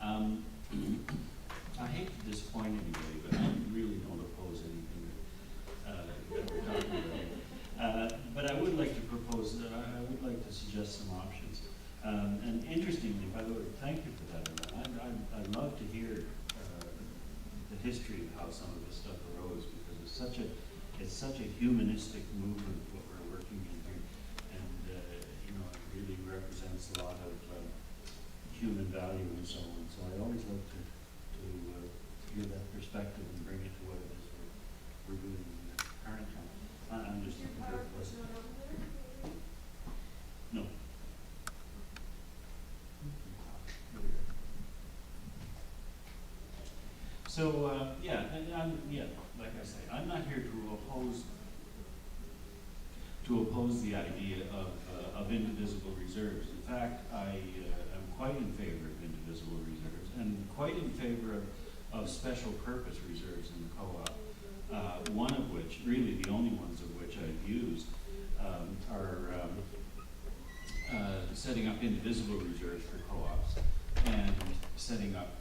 Um, I hate to disappoint anybody, but I really don't oppose anything that we're talking about here. But I would like to propose, I would like to suggest some options. And interestingly, by the way, thank you for that. I'd love to hear the history of how some of this stuff arose, because it's such a humanistic movement what we're working in here, and it really represents a lot of human value and so on. So I always like to hear that perspective and bring it to what it is we're doing in the current time. I'm just looking for a place. No. So like I say, I'm not here to oppose the idea of indivisible reserves. In fact, I am quite in favor of indivisible reserves, and quite in favor of special purpose reserves in the co-op. One of which, really the only ones of which I've used, are setting up indivisible reserves for co-ops, and setting up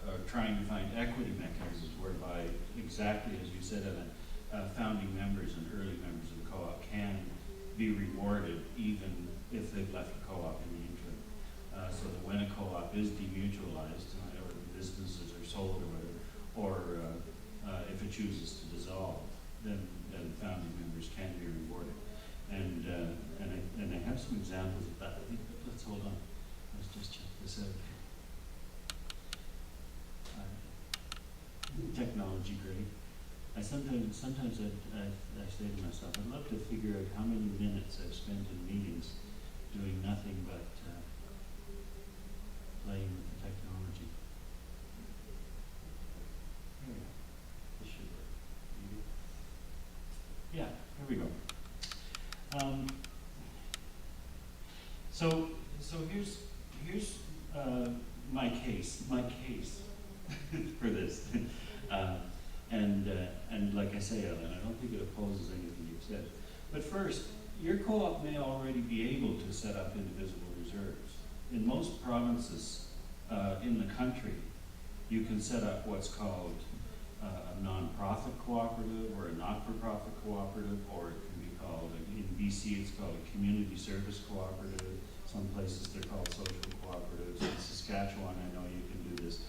or trying to find equity mechanisms whereby, exactly as you said, founding members and early members of the co-op can be rewarded even if they've left the co-op in the interim. So that when a co-op is demutualized, or businesses are sold or whatever, or if it chooses to dissolve, then founding members can be rewarded. And I have some examples of that. Let's hold on. Let's just check this out. Technology great. I sometimes I say to myself, I'd love to figure out how many minutes I've spent in meetings doing nothing but playing with the technology. Here we go. This should work. Maybe. Yeah, here we go. So here's my case for this. And like I say, Ellen, I don't think it opposes anything you've said. But first, your co-op may already be able to set up indivisible reserves. In most provinces in the country, you can set up what's called a non-profit cooperative or a not-for-profit cooperative, or it can be called, in BC it's called a community service cooperative. Some places they're called social cooperatives. In Saskatchewan, I know you can do this.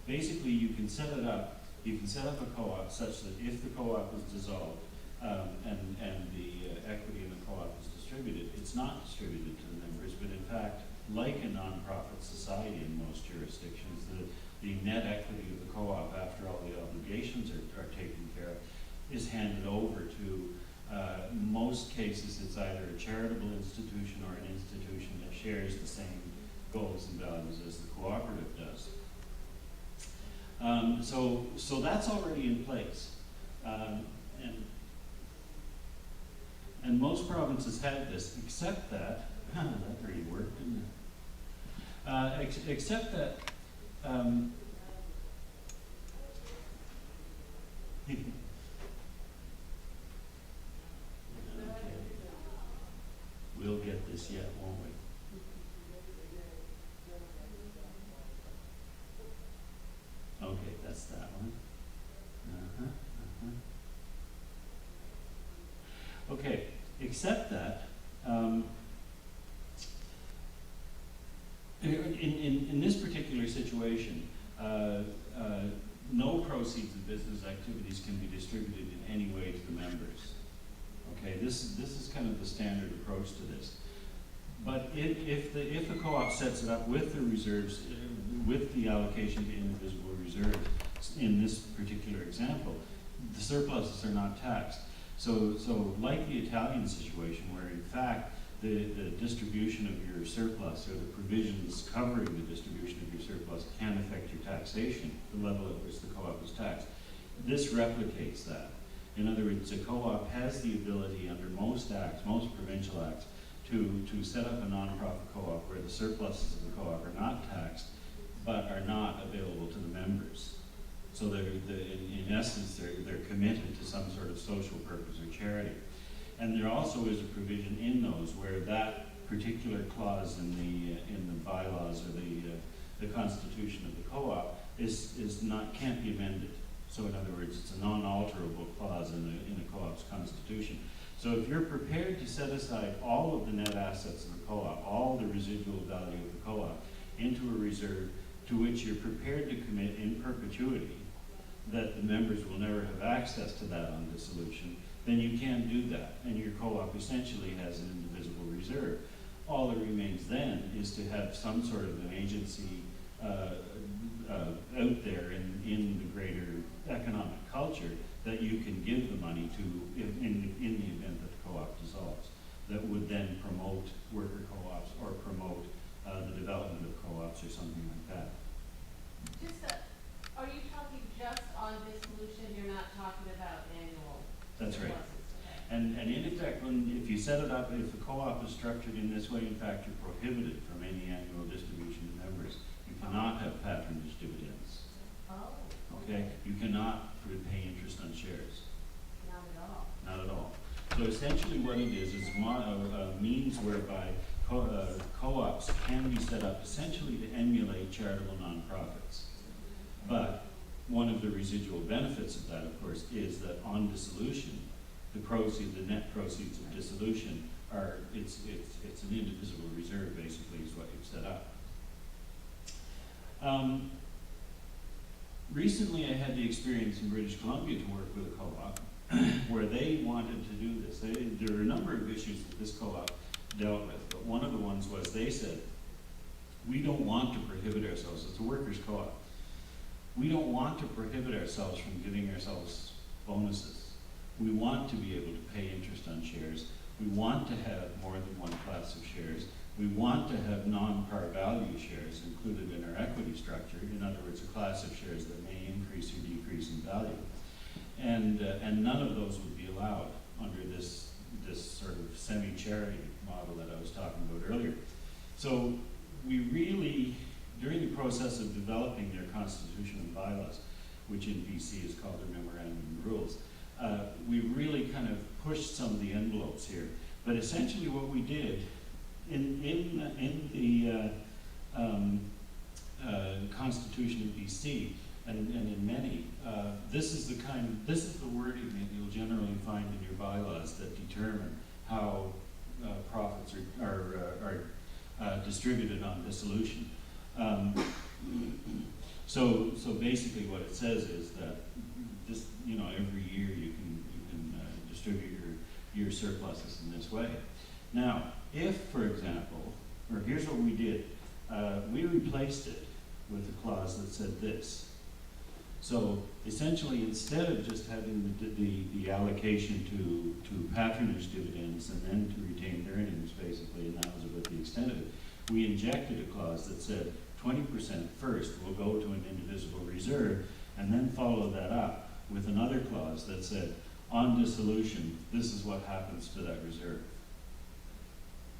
Basically, you can set it up. You can set up a co-op such that if the co-op is dissolved and the equity in the co-op is distributed, it's not distributed to the members, but in fact, like a non-profit society in most jurisdictions, the net equity of the co-op, after all the obligations are taken care of, is handed over to, most cases, it's either a charitable institution or an institution that shares the same goals and values as the cooperative does. So that's already in place, and most provinces have this, except that that really worked, didn't it? Except that okay. We'll get this yet, won't we? Okay, that's that one. Okay, except that in this particular situation, no proceeds of business activities can be distributed in any way to the members. Okay, this is kind of the standard approach to this. But if the co-op sets it up with the reserves, with the allocation to indivisible reserves, in this particular example, the surpluses are not taxed. So like the Italian situation, where in fact the distribution of your surplus, or the provisions covering the distribution of your surplus, can affect your taxation, the level at which the co-op is taxed. This replicates that. In other words, a co-op has the ability under most acts, most provincial acts, to set up a non-profit co-op where the surpluses of the co-op are not taxed, but are not available to the members. So in essence, they're committed to some sort of social purpose or charity. And there also is a provision in those where that particular clause in the bylaws or the constitution of the co-op can't be amended. So in other words, it's a non-alterable clause in a co-op's constitution. So if you're prepared to set aside all of the net assets of the co-op, all the residual value of the co-op, into a reserve to which you're prepared to commit in perpetuity that the members will never have access to that on dissolution, then you can do that, and your co-op essentially has an indivisible reserve. All that remains then is to have some sort of an agency out there in the greater economic culture that you can give the money to in the event that the co-op dissolves, that would then promote worker co-ops or promote the development of co-ops or something like that. Are you talking just on dissolution? You're not talking about annual? That's right. Okay. And in effect, if you set it up, if the co-op is structured in this way, in fact, you're prohibited from any annual distribution to members. You cannot have patronage dividends. Oh. Okay? You cannot pay interest on shares. Not at all. Not at all. So essentially what it is a means whereby co-ops can be set up essentially to emulate charitable nonprofits. But one of the residual benefits of that, of course, is that on dissolution, the net proceeds of dissolution it's an indivisible reserve, basically, is what you've set up. Recently, I had the experience in British Columbia to work with a co-op where they wanted to do this. There are a number of issues that this co-op dealt with, but one of the ones was they said, we don't want to prohibit ourselves. It's a workers' co-op. We don't want to prohibit ourselves from giving ourselves bonuses. We want to be able to pay interest on shares. We want to have more than one class of shares. We want to have non-par value shares included in our equity structure. In other words, a class of shares that may increase or decrease in value. And none of those would be allowed under this sort of semi-charity model that I was talking about earlier. So we really, during the process of developing their constitution and bylaws, which in BC is called their memorandum and rules, we really kind of pushed some of the envelopes here. But essentially what we did in the Constitution of BC and in many, this is the wording that you'll generally find in your bylaws that determine how profits are distributed on dissolution. So basically what it says is that this, every year you can distribute your surpluses in this way. Now, if, for example, or here's what we did, we replaced it with a clause that said this. So essentially, instead of just having the allocation to patronage dividends and then to retained earnings, basically, and that was about the extent of it, we injected a clause that said 20% first will go to an indivisible reserve, and then follow that up with another clause that said, on dissolution, this is what happens to that reserve.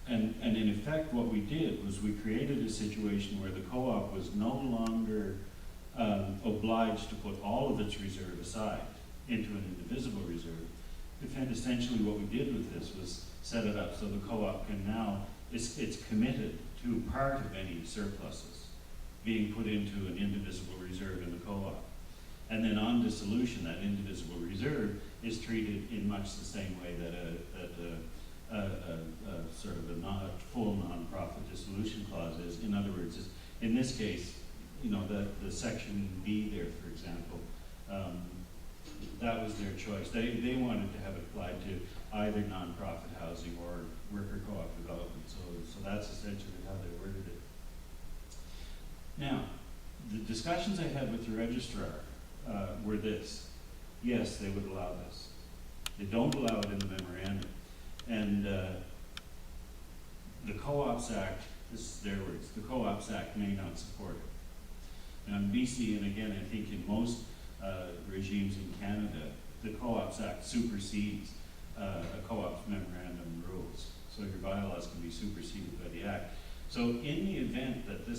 And in effect, what we did was we created a situation where the co-op was no longer obliged to put all of its reserve aside into an indivisible reserve. And essentially what we did with this was set it up so the co-op can now, it's committed to part of any surpluses being put into an indivisible reserve in the co-op. And then on dissolution, that indivisible reserve is treated in much the same way that a sort of a full non-profit dissolution clause is. In other words, in this case, the section B there, for example, that was their choice. They wanted to have it applied to either nonprofit housing or worker co-op development. So that's essentially how they worded it. Now, the discussions I had with the registrar were this. Yes, they would allow this. They don't allow it in the memorandum. And the Co-ops Act, this is their words, the Co-ops Act may not support it. Now in BC, and again, I think in most regimes in Canada, the Co-ops Act supersedes a co-op's memorandum rules. So your bylaws can be superseded by the Act. So in the event that the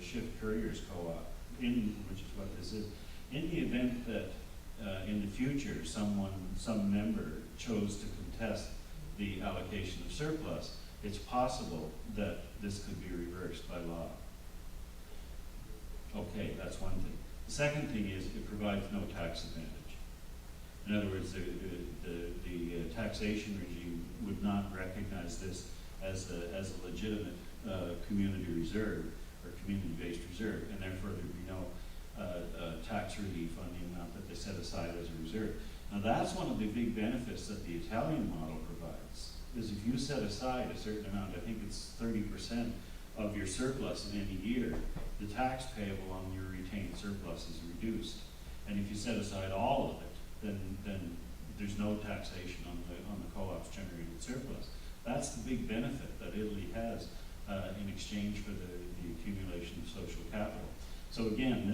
Shift Couriers Co-op, which is what this is, in the event that in the future some member chose to contest the allocation of surplus, it's possible that this could be reversed by law. Okay, that's one thing. The second thing is it provides no tax advantage. In other words, the taxation regime would not recognize this as a legitimate community reserve or community-based reserve, and therefore there'd be no tax relief on the amount that they set aside as a reserve. Now that's one of the big benefits that the Italian model provides, is if you set aside a certain amount, I think it's 30% of your surplus in any year, the tax payable on your retained surplus is reduced. And if you set aside all of it, then there's no taxation on the co-op's generated surplus. That's the big benefit that Italy has in exchange for the accumulation of social capital. So again,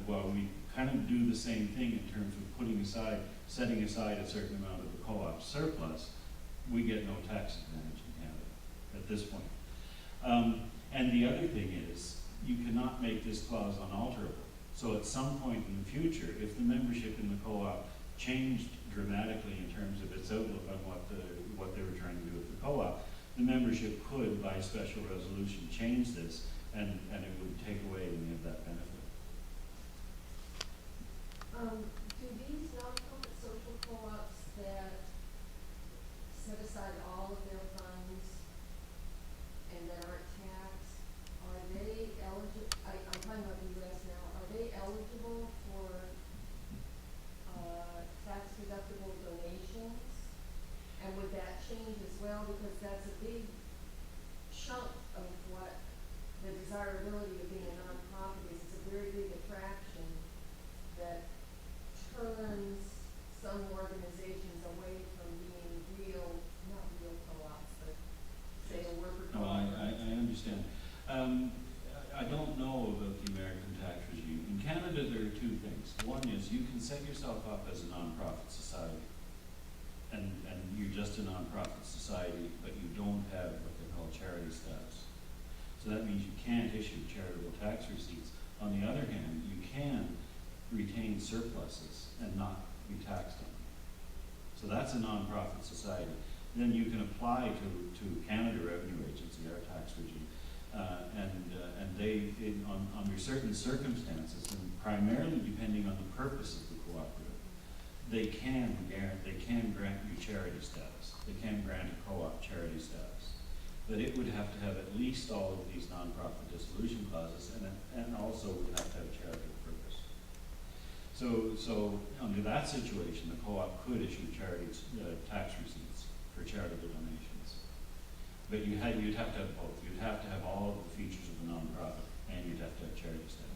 while we kind of do the same thing in terms of setting aside a certain amount of the co-op surplus, we get no tax advantage in Canada at this point. And the other thing is, you cannot make this clause unalterable. So at some point in the future, if the membership in the co-op changed dramatically in terms of its outlook on what they were trying to do with the co-op, the membership could, by special resolution, change this, and it would take away any of that benefit. Do these nonprofit social co-ops that set aside all of their funds and that aren't taxed, are they eligible, I'm talking about the US now, are they eligible for tax deductible donations? And would that change as well? Because that's a big chunk of what the desirability of being a nonprofit is. It's a very big attraction that turns some organizations away from being not real co-ops, but say a worker No, co-op. I understand. I don't know about the American tax regime. In Canada, there are two things. One is you can set yourself up as a nonprofit society, and you're just a nonprofit society, but you don't have what they call charity status. So that means you can't issue charitable tax receipts. On the other hand, you can retain surpluses and not be taxed on them. So that's a nonprofit society. Then you can apply to Canada Revenue Agency, our tax regime, and they, under certain circumstances, and primarily depending on the purpose of the cooperative, they can grant you charity status. They can grant a co-op charity status. But it would have to have at least all of these nonprofit dissolution clauses, and also would have to have charitable purpose. So under that situation, the co-op could issue tax receipts for charitable donations. But you'd have to have both. You'd have to have all of the features of a nonprofit, and you'd have to have charity status.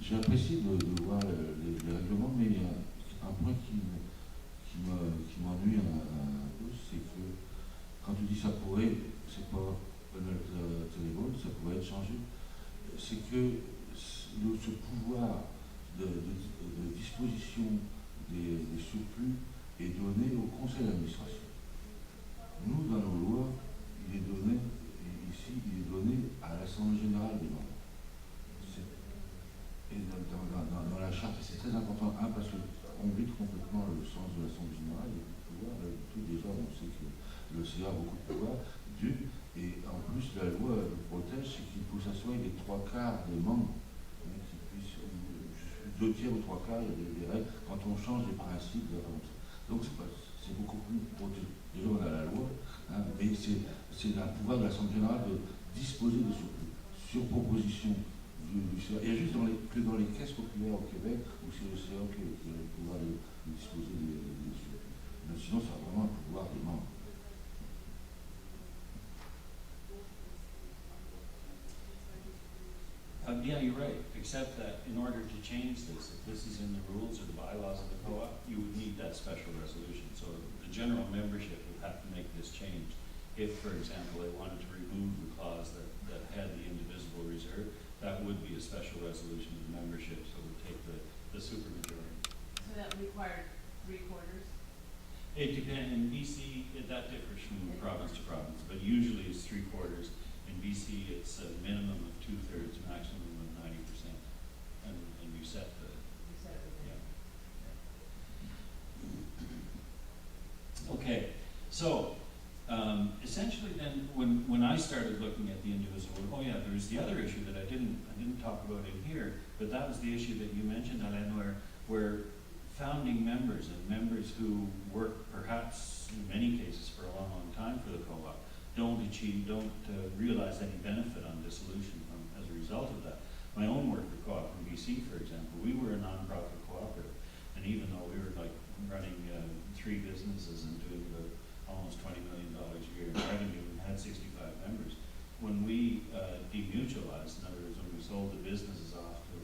J'ai apprécié de voir les règlements, mais il y a un point qui m'ennuie un peu, c'est que quand tu dis ça pourrait, c'est pas terrible, ça pourrait être changé, c'est que ce pouvoir de disposition des surplus est donné au conseil d'administration. Nous, dans nos lois, il est donné à l'Assemblée générale des membres. Et dans la charte, c'est très important, parce qu'on vide complètement le sens de l'Assemblée générale, il y a beaucoup de pouvoir, déjà on sait que le CA a beaucoup de pouvoir, et en plus la loi le protège, c'est qu'il faut s'assurer des 3/4 des membres, qui puissent, 2/3 ou 3/4, il y a des règles, quand on change les principes, donc c'est beaucoup plus protégé. Déjà on a la loi, mais c'est un pouvoir de l'Assemblée générale de disposer de surplus, sur proposition. Il y a juste que dans les caisses populaires au Québec où c'est le CA qui a le pouvoir de disposer des surplus. Mais sinon, c'est vraiment un pouvoir des membres. Yeah, you're right, except that in order to change this, if this is in the rules or the bylaws of the co-op, you would need that special resolution. So the general membership would have to make this change. If, for example, they wanted to remove the clause that had the indivisible reserve, that would be a special resolution of the membership, so it would take the supermajority. So that would require 3/4? It depends, in BC, that differs from province to province, but usually it's 3/4. In BC, it's a minimum of 2/3, maximum of 90%. And you set the, yeah. Okay, so essentially started looking at the indivisible, oh yeah, there was the other issue that I didn't talk about in here, but that was the issue that you mentioned, Alain, where founding members and members who work perhaps in many cases for a long, long time for the co-op don't realize any benefit on dissolution as a result of that. My own work for Co-op in BC, for example, we were a non-profit cooperative, and even though we were like running 3 businesses and doing almost $20 million a year in revenue and had 65 members, when we demutualized, in other words, when we sold the businesses off to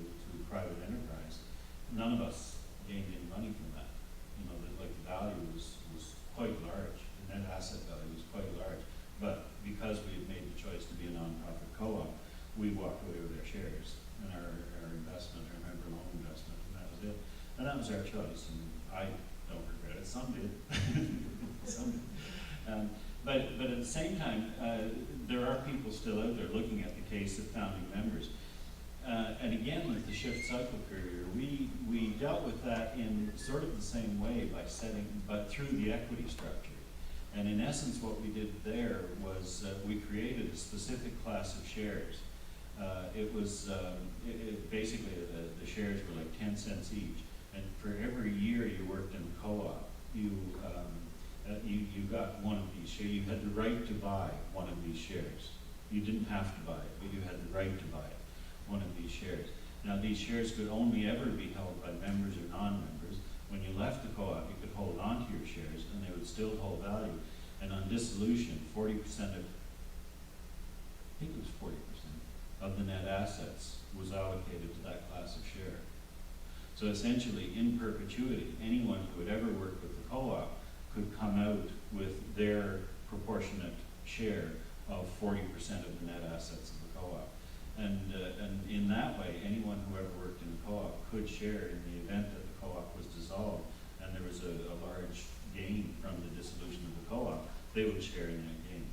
private enterprise, none of us gained any money from that. You know, the value was quite large. The net asset value was quite large. But because we had made the choice to be a nonprofit co-op, we walked away with our shares and our investment, our member-owned investment, and that was it. And that was our choice, and I don't regret it. Some did. Some did. But at the same time, there are people still out there looking at the case of founding members. And again, with the shift cycle career, we dealt with that in sort of the same way but through the equity structure. And in essence, what we did there was we created a specific class of shares. Basically the shares were like 10 cents each. And for every year you worked in the co-op, you got one of these shares. You had the right to buy one of these shares. You didn't have to buy it, but you had the right to buy it, one of these shares. Now these shares could only ever be held by members or non-members. When you left the co-op, you could hold on to your shares and they would still hold value. And on dissolution, 40% of, I think it was 40% of the net assets was allocated to that class of share. So essentially, in perpetuity, anyone who had ever worked with the co-op could come out with their proportionate share of 40% of the net assets of the co-op. And in that way, anyone who ever worked in a co-op could share in the event that the co-op was dissolved and there was a large gain from the dissolution of the co-op, they would share in that gain.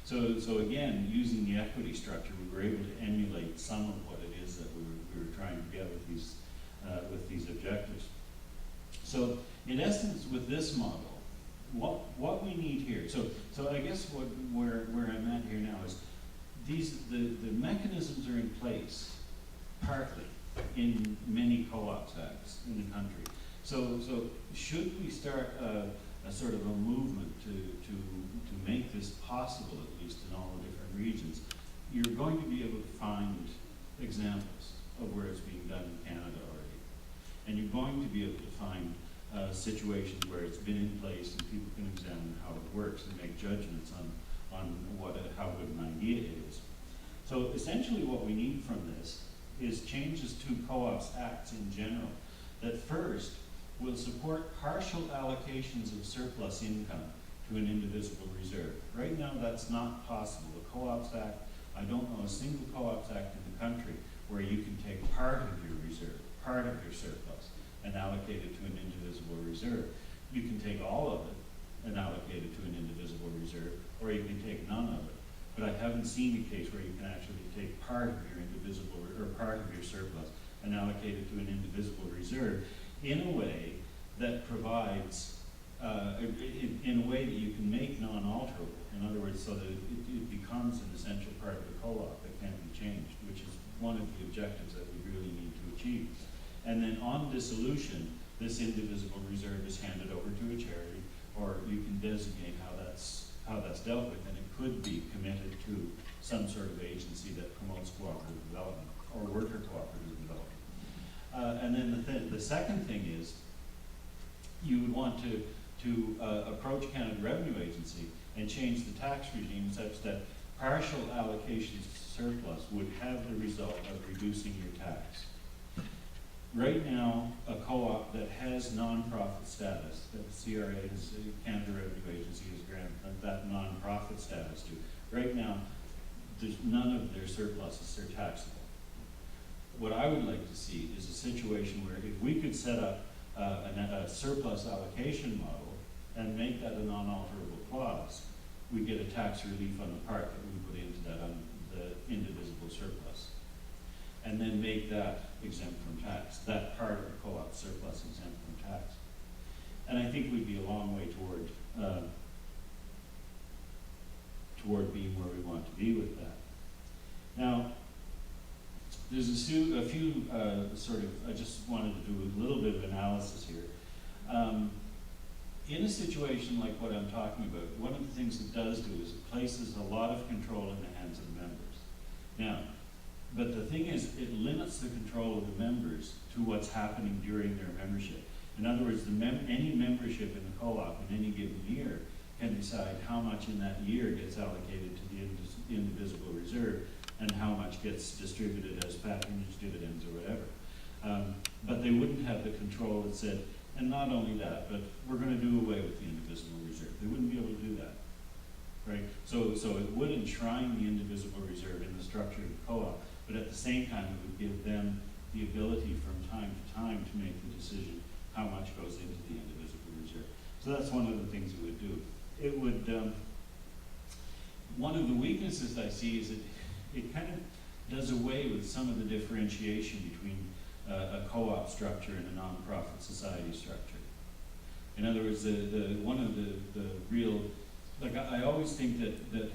So again, using the equity structure, we were able to emulate some of what it is that we were trying to get with these objectives. So in essence, with this model, what we need here, so I guess where I'm at here now is the mechanisms are in place partly in many co-ops acts in the country. So should we start a sort of a movement to make this possible, at least in all the different regions, you're going to be able to find examples of where it's being done in Canada already. And you're going to be able to find situations where it's been in place and people can examine how it works and make judgments on how good an idea it is. So essentially what we need from this is changes to co-ops acts in general that first will support partial allocations of surplus income to an indivisible reserve. Right now that's not possible. The Co-ops Act, I don't know a single Co-ops Act in the country where you can take part of your reserve, part of your surplus, and allocate it to an indivisible reserve. You can take all of it and allocate it to an indivisible reserve, or you can take none of it. But I haven't seen a case where you can actually take part of your indivisible or part of your surplus and allocate it to an indivisible reserve in a way that provides, in a way that you can make non-alterable. In other words, so that it becomes an essential part of the co-op that can't be changed, which is one of the objectives that we really need to achieve. And then on dissolution, this indivisible reserve is handed over to a charity, or you can designate how that's dealt with, and it could be committed to some sort of agency that promotes cooperative development or worker cooperative development. And then the second thing is you would want to approach Canada Revenue Agency and change the tax regime such that partial allocations to surplus would have the result of reducing your tax. Right now, a co-op that has non-profit status, that CRA, Canada Revenue Agency, has granted that non-profit status to, right now, none of their surpluses are taxable. What I would like to see is a situation where if we could set up a surplus allocation model and make that a non-alterable clause, we get a tax relief on the part that we put into that the indivisible surplus. And then make that exempt from tax, that part of the co-op surplus exempt from tax. And I think we'd be a long way toward being where we want to there's a few sort of, I just wanted to do a little bit of analysis here. In a situation like what I'm talking about, one of the things it does do is it places a lot of control in the hands of the members. Now, but the thing is, it limits the control of the members to what's happening during their membership. In other words, any membership in the co-op in any given year can decide how much in that year gets allocated to the indivisible reserve and how much gets distributed as patronage dividends or whatever. But they wouldn't have the control that said, and not only that, but we're going to do away with the indivisible reserve. They wouldn't be able to do that, right? So it would enshrine the indivisible reserve in the structure of the co-op, but at the same time, it would give them the ability from time to time to make the decision how much goes into the indivisible reserve. So that's one of the things it would do. It would, one of the weaknesses I see is it kind of does away with some of the differentiation between a co-op structure and a nonprofit society structure. In other words, one of the real, like I always think that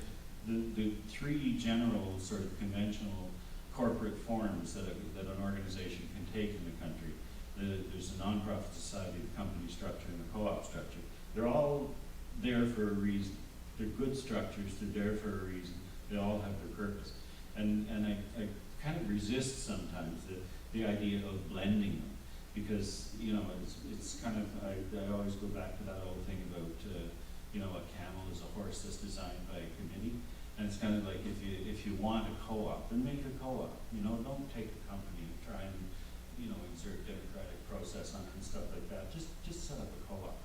the three general sort of conventional corporate forms that an organization can take in the country, there's the nonprofit society, the company structure, and the co-op structure. They're all there for a reason. They're good structures, they're there for a reason. They all have their purpose. And I kind of resist sometimes the idea of blending them, because, you know, it's kind of, I always go back to that old thing about, you know, a camel is a horse that's designed by a committee. And it's kind of like, if you want a co-op, then make a co-op. You know, don't take a company and try and, you know, exert democratic process on it and stuff like that. Just set up a co-op.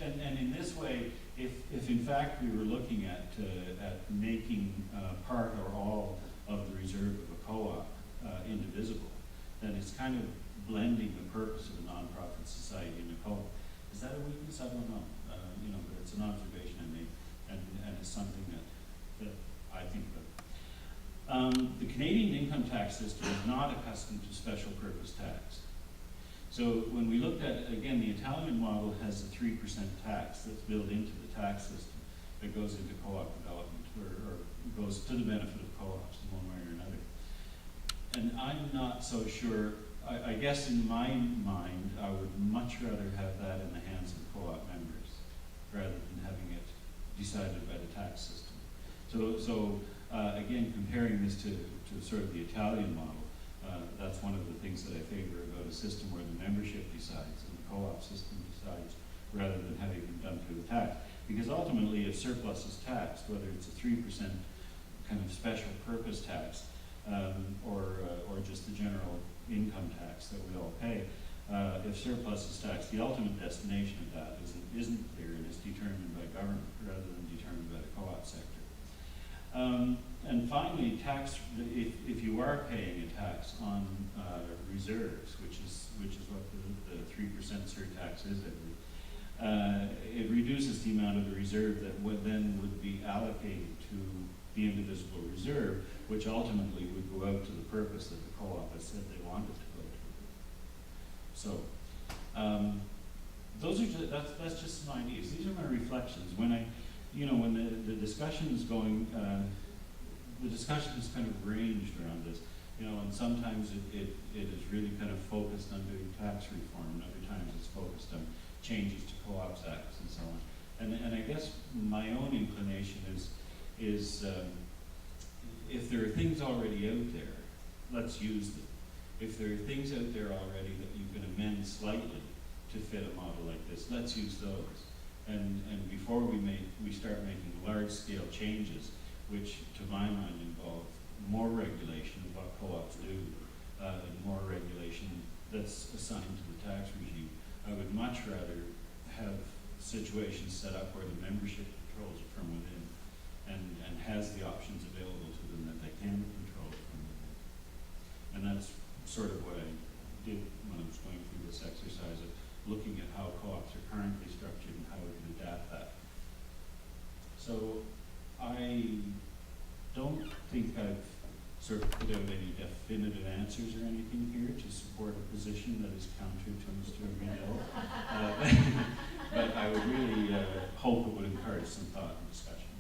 And in this way, if in fact we were looking at making part or all of the reserve of a co-op indivisible, then it's kind of blending the purpose of a nonprofit society in a co-op. Is that a weakness? I don't know. You know, but it's an observation I made, and it's something that I think about. The Canadian income tax system is not accustomed to special purpose tax. So when we looked at, again, the Italian model has a 3% tax that's built into the tax system that goes into co-op development or goes to the benefit of co-ops in one way or another. And I'm not so sure, I guess in my mind, I would much rather have that in the hands of co-op members rather than having it decided by the tax system. So again, comparing this to sort of the Italian model, that's one of the things that I favor about a system where the membership decides and the co-op system decides rather than having it done through the tax. Because ultimately, if surplus is taxed, whether it's a 3% kind of special purpose tax or just the general income tax that we all pay, if surplus is taxed, the ultimate destination of that isn't clear, and it's determined by government rather than determined by the co-op sector. And finally, tax, if you are paying a tax on reserves, which is what the 3% surtax is, I believe, it reduces the amount of the reserve that would be allocated to the indivisible reserve, which ultimately would go out to the purpose that the co-op has said they wanted to go to. So that's just some ideas. These are my reflections. When the discussion is going, the discussion has kind of ranged around this, you know, and sometimes it is really kind of focused on doing tax reform, and other times it's focused on changes to co-ops acts and so on. And I guess my own inclination is if there are things already out there, let's use them. If there are things out there already that you can amend slightly to fit a model like this, let's use those. And before we start making large-scale changes, which to my mind involve more regulation of what co-ops do, and more regulation that's assigned to the tax regime, I would much rather have situations set up where the membership controls it from within and has the options available to them that they can control it from within. And that's sort of what I did when I was going through this exercise of looking at how co-ops are currently structured and how we can adapt that. So I don't think I've sort of put out any definitive answers or anything here to support a position that is counter to Mr. Riedel. But I would really hope it would encourage some thought and discussion.